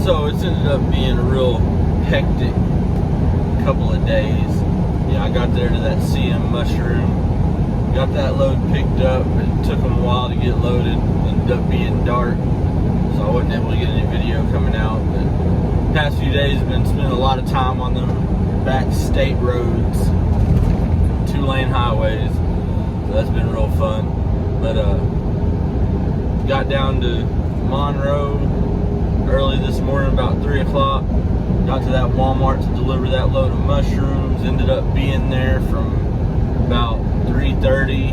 So it's ended up being a real hectic couple of days. I got there to that CM mushroom, got that load picked up. It took them a while to get loaded. Ended up being dark, so I wasn't able to get any video coming out. But the past few days I've been spending a lot of time on them back state roads, 2-lane highways. So that's been real fun. But got down to Monroe early this morning, about 3 o'clock. Got to that Walmart to deliver that load of mushrooms. Ended up being there from about 3:30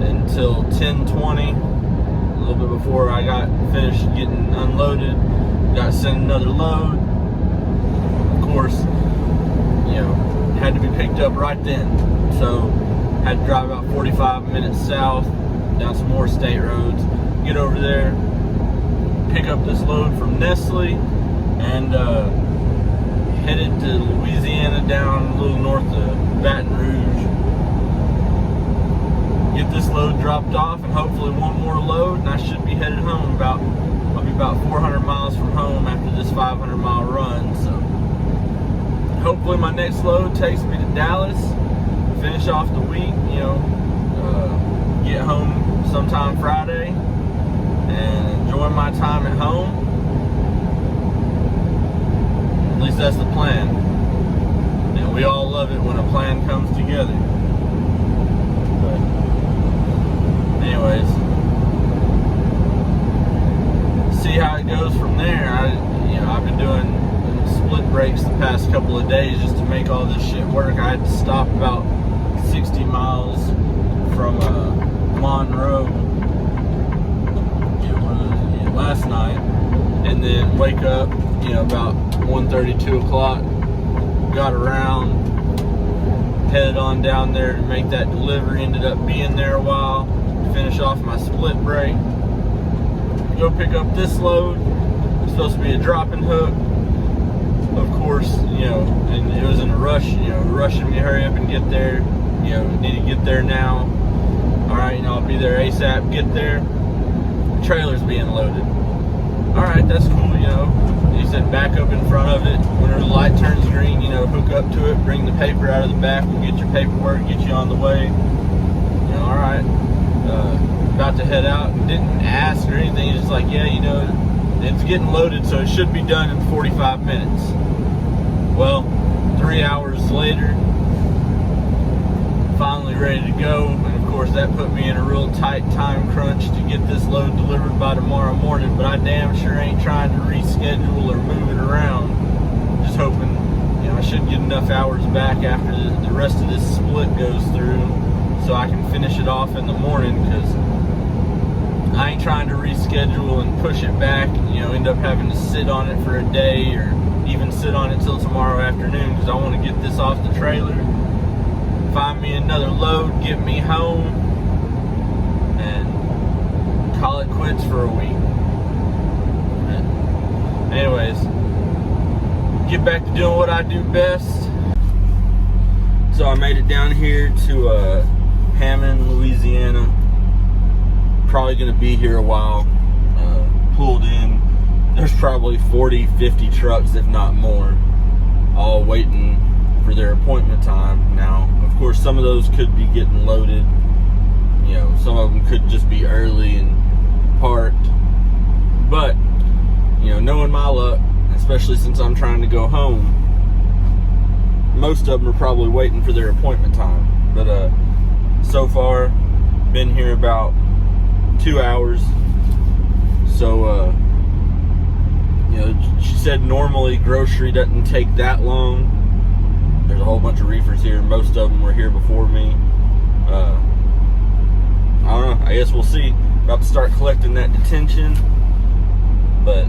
until 10:20. A little bit before I got finished getting unloaded. Got sent another load. Of course, had to be picked up right then. So had to drive about 45 minutes south, down some more state roads, get over there, pick up this load from Nestle, and headed to Louisiana, down a little north of Baton Rouge. Get this load dropped off, and hopefully one more load, and I should be headed home. I'll be about 400 miles from home after this 500-mile run. So hopefully my next load takes me to Dallas, finish off the week, get home sometime Friday, and enjoy my time at home. At least that's the plan. And we all love it when a plan comes together. But anyways, see how it goes from there. I've been doing split breaks the past couple of days just to make all this shit work. I had to stop about 60 miles from Monroe last night, and then wake up about 1:30, 2 o'clock, got around, headed on down there to make that delivery. Ended up being there a while, finish off my split break, go pick up this load. It's supposed to be a dropping hook, of course, and it was in a rush, rushing me to hurry up and get there. Need to get there now. Alright, I'll be there ASAP, get there. The trailer's being loaded. Alright, that's cool, He said back up in front of it. Whenever the light turns green, hook up to it, bring the paper out of the back, we'll get your paperwork, get you on the way. Alright. About to head out. Didn't ask or anything, it's just like, it's getting loaded, so it should be done in 45 minutes. Well, 3 hours later, finally ready to go, and of course that put me in a real tight time crunch to get this load delivered by tomorrow morning, but I damn sure ain't trying to reschedule or move it around. Just hoping, I should get enough hours back after the rest of this split goes through so I can finish it off in the morning, because I ain't trying to reschedule and push it back, end up having to sit on it for a day or even sit on it till tomorrow afternoon, because I want to get this off the trailer, find me another load, get me home, and call it quits for a week. Anyways, get back to doing what I do best. So I made it down here to Hammond, Louisiana. Probably going to be here a while. Pulled in. There's probably 40, 50 trucks, if not more, all waiting for their appointment time. Now, of course, some of those could be getting loaded. Some of them could just be early and parked. But, knowing my luck, especially since I'm trying to go home, most of them are probably waiting for their appointment time. But so far, been here about 2 hours. So, she said normally grocery doesn't take that long. There's a whole bunch of reefers here. Most of them were here before me. I don't know. I guess we'll see. About to start collecting that detention. But,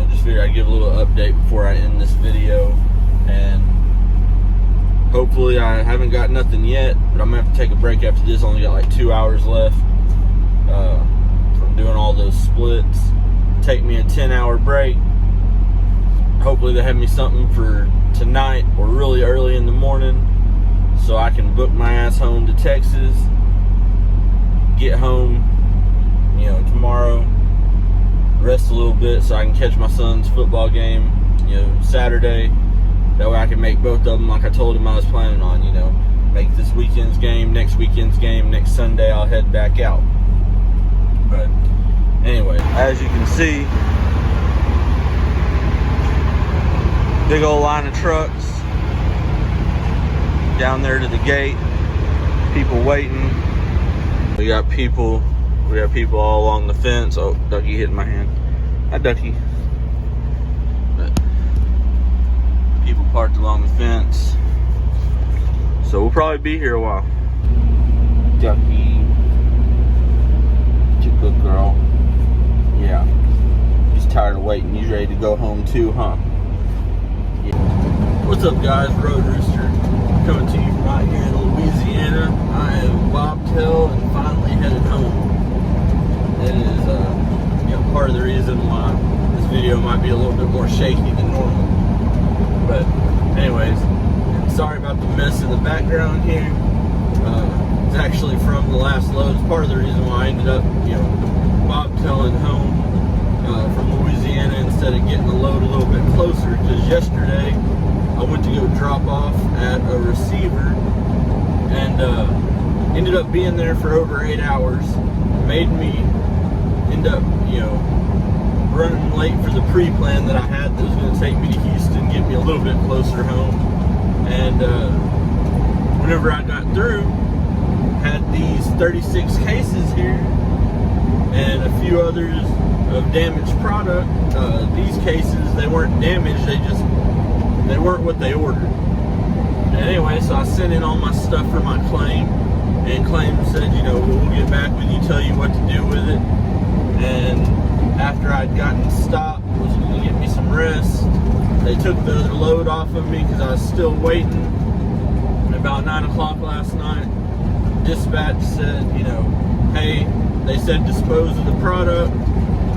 just figured I'd give a little update before I end this video. And hopefully I haven't got nothing yet, but I'm going to have to take a break after this. Only got like 2 hours left from doing all those splits. Take me a 10-hour break. Hopefully they have me something for tonight or really early in the morning so I can book my ass home to Texas, get home, tomorrow, rest a little bit so I can catch my son's football game, Saturday. That way I can make both of them like I told him I was planning on, make this weekend's game, next weekend's game, next Sunday I'll head back out. But anyway, as you can see, big old line of trucks down there to the gate, people waiting. We got people all along the fence. Oh, Ducky hitting my hand. Hi, Ducky. But people parked along the fence. So we'll probably be here a while. Ducky. You're a good girl. Yeah. He's tired of waiting. He's ready to go home too, huh? Yeah. What's up, guys? Road Rooster coming to you from out here in Louisiana. I am bobtail and finally headed home. It is part of the reason why this video might be a little bit more shaky than normal. But anyways, sorry about the mess in the background here. It's actually from the last load. It's part of the reason why I ended up, bobtailing home from Louisiana instead of getting the load a little bit closer. Because yesterday I went to go drop off at a receiver and ended up being there for over 8 hours. Made me end up, running late for the pre-plan that I had that was going to take me to Houston, get me a little bit closer home. And whenever I got through, had these 36 cases here and a few others of damaged product. These cases, they weren't damaged, they weren't what they ordered. And anyway, so I sent in all my stuff for my claim, and claim said, we'll get back with you, tell you what to do with it. And after I'd gotten stopped, was going to get me some rest. They took the other load off of me because I was still waiting. And about 9 o'clock last night, dispatch said, hey, they said dispose of the product,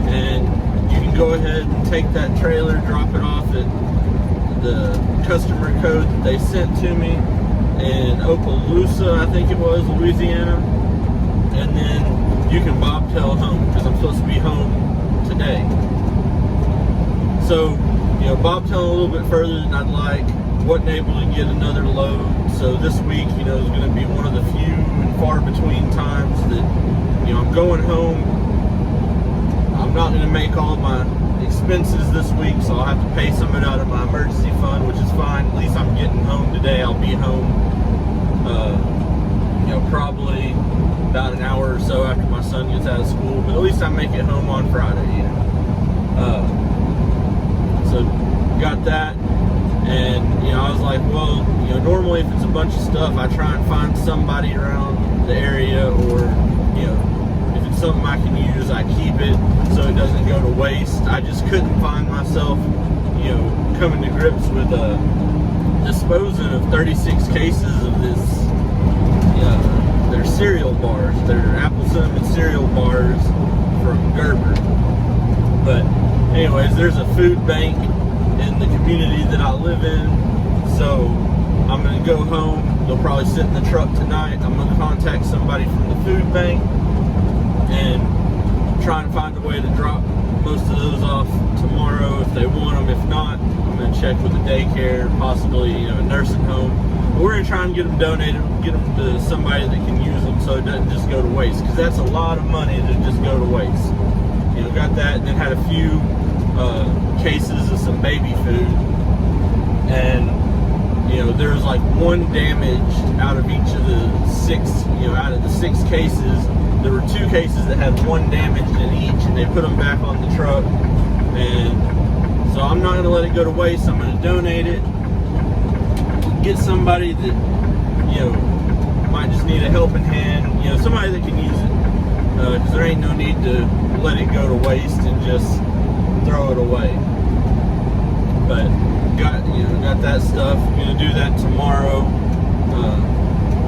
and you can go ahead and take that trailer, drop it off at the customer code that they sent to me in Okaloosa, I think it was, Louisiana. And then you can bobtail home because I'm supposed to be home today. So, bobtailing a little bit further than I'd like. Wasn't able to get another load. So this week, is going to be one of the few and far between times that, I'm going home. I'm not going to make all my expenses this week, so I'll have to pay some of it out of my emergency fund, which is fine. At least I'm getting home today. I'll be home, probably about an hour or so after my son gets out of school, but at least I make it home on Friday, So got that, and I was like, well, normally if it's a bunch of stuff, I try and find somebody around the area, or if it's something I can use, I keep it so it doesn't go to waste. I just couldn't find myself, coming to grips with disposing of 36 cases of this. They're cereal bars. They're apple cinnamon cereal bars from Gerber. But anyways, there's a food bank in the community that I live in. So I'm going to go home. They'll probably sit in the truck tonight. I'm going to contact somebody from the food bank and try and find a way to drop most of those off tomorrow if they want them. If not, I'm going to check with the daycare, possibly a nursing home. We're going to try and get them donated, get them to somebody that can use them so it doesn't just go to waste, because that's a lot of money to just go to waste. Got that, and then had a few cases of some baby food, and there was like one damage out of each of the 6, out of the 6 cases. There were 2 cases that had one damage in each, and they put them back on the truck. And so I'm not going to let it go to waste. I'm going to donate it, get somebody that might just need a helping hand, somebody that can use it, because there ain't no need to let it go to waste and just throw it away. But got that stuff. Gonna do that tomorrow.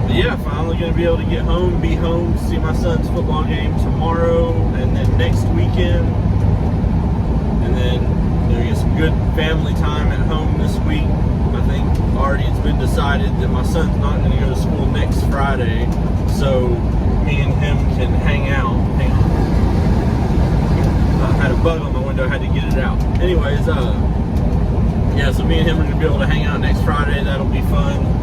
But yeah, finally gonna be able to get home, be home, see my son's football game tomorrow, and then next weekend, and then get some good family time at home this week. I think already it's been decided that my son's not going to go to school next Friday, so me and him can hang out. had a bug on my window. I had to get it out. Anyways, yeah, so me and him are going to be able to hang out next Friday. That'll be fun.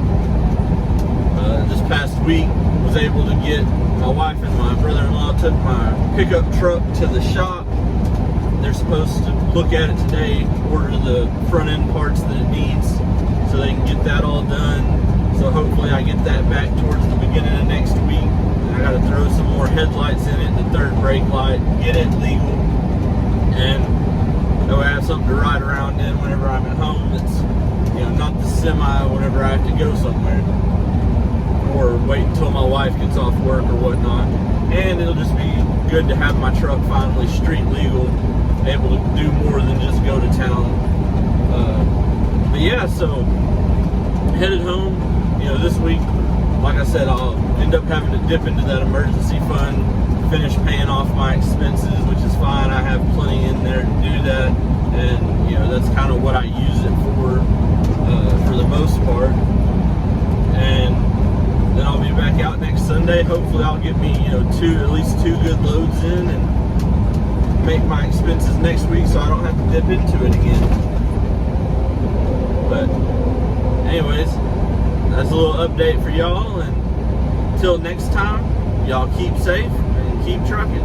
This past week, was able to get my wife and my brother-in-law took my pickup truck to the shop. They're supposed to look at it today, order the front end parts that it needs so they can get that all done. So hopefully I get that back towards the beginning of next week. And I got to throw some more headlights in it, the third brake light, get it legal, and that way I have something to ride around in whenever I'm at home. That's, you know, not the semi whenever I have to go somewhere, or wait until my wife gets off work or whatnot. And it'll just be good to have my truck finally street legal, able to do more than just go to town. But yeah, so headed home. You know, this week, like I said, I'll end up having to dip into that emergency fund, finish paying off my expenses, which is fine. I have plenty in there to do that, and you know, that's kind of what I use it for the most part. And then I'll be back out next Sunday. Hopefully I'll get me, you know, at least two good loads in and make my expenses next week so I don't have to dip into it again. But anyways, that's a little update for y'all, and until next time, y'all keep safe and keep trucking.